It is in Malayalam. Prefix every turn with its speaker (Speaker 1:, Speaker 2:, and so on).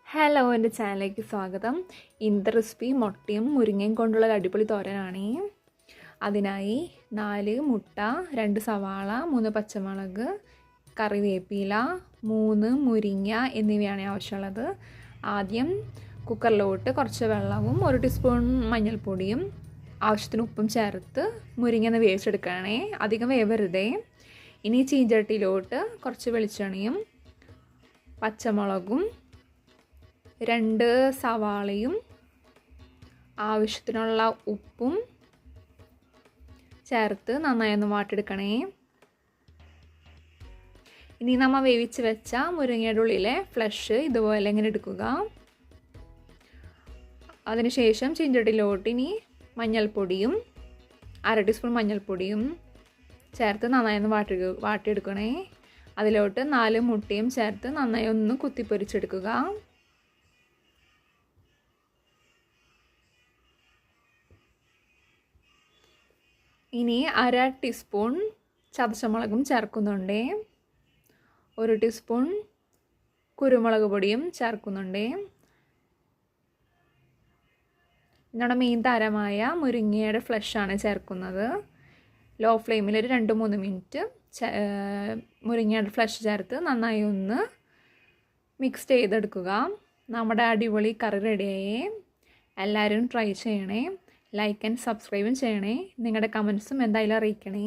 Speaker 1: ഹലോ, എൻ്റെ ചാനലിലേക്ക് സ്വാഗതം. ഇന്നത്തെ റെസിപ്പി മുട്ടയും മുരിങ്ങയും കൊണ്ടുള്ള അടിപൊളി തോരനാണ്. അതിനായി 4 മുട്ട, 2 സവാള, 3 പച്ചമുളക്, കറിവേപ്പില, 3 മുരിങ്ങ എന്നിവയാണ് ആവശ്യമുള്ളത്. ആദ്യം കുക്കറിലോട്ട് കുറച്ച് വെള്ളവും 1 ടീസ്പൂൺ മഞ്ഞൾപ്പൊടിയും ആവശ്യത്തിന് ഉപ്പും ചേർത്ത് മുരിങ്ങ വേവിച്ചെടുക്കുകയാണേ. അധികം വേവരുതേ. ഇനി ചീഞ്ചട്ടിയിലോട്ട് കുറച്ച് വെളിച്ചെണ്ണയും പച്ചമുളകും 2 സവാളയും ആവശ്യത്തിനുള്ള ഉപ്പും ചേർത്ത് നന്നായി ഒന്ന് വാട്ടിയെടുക്കണേ. ഇനി നമ്മൾ വേവിച്ച് വെച്ച മുരിങ്ങയുടെ ഉള്ളിലെ ഫ്ലഷ് ഇതുപോലെ ഇങ്ങനെ എടുക്കുക. അതിനുശേഷം ചീഞ്ചട്ടിയിലോട്ട് ഇനി മഞ്ഞൾപ്പൊടിയും 1/2 ടീസ്പൂൺ മഞ്ഞൾപ്പൊടിയും ചേർത്ത് നന്നായി ഒന്ന് വാട്ടിയെടുക്കണേ. അതിലോട്ട് 4 മുട്ടയും ചേർത്ത് നന്നായി ഒന്ന് കുത്തിപ്പൊരിച്ചെടുക്കുക. ഇനി 1/2 ടീസ്പൂൺ ചതച്ചമുളകും ചേർക്കുന്നുണ്ട്. 1 ടീസ്പൂൺ കുരുമുളക് പൊടിയും ചേർക്കുന്നുണ്ട്. നമ്മുടെ മെയിൻ താരമായ മുരിങ്ങയുടെ ഫ്ലഷാണ് ചേർക്കുന്നത്. ലോ ഫ്ലെയിമിൽ ഒരു 2-3 മിനിറ്റ് മുരിങ്ങയുടെ ഫ്ലഷ് ചേർത്ത് നന്നായി ഒന്ന് മിക്സ് ചെയ്തെടുക്കുക. നമ്മുടെ അടിപൊളി കറി റെഡിയായേ. എല്ലാവരും ട്രൈ ചെയ്യണേ. ലൈക്ക് ആൻഡ് സബ്സ്ക്രൈബും ചെയ്യണേ. നിങ്ങളുടെ കമൻസും എന്തായാലും അറിയിക്കണേ.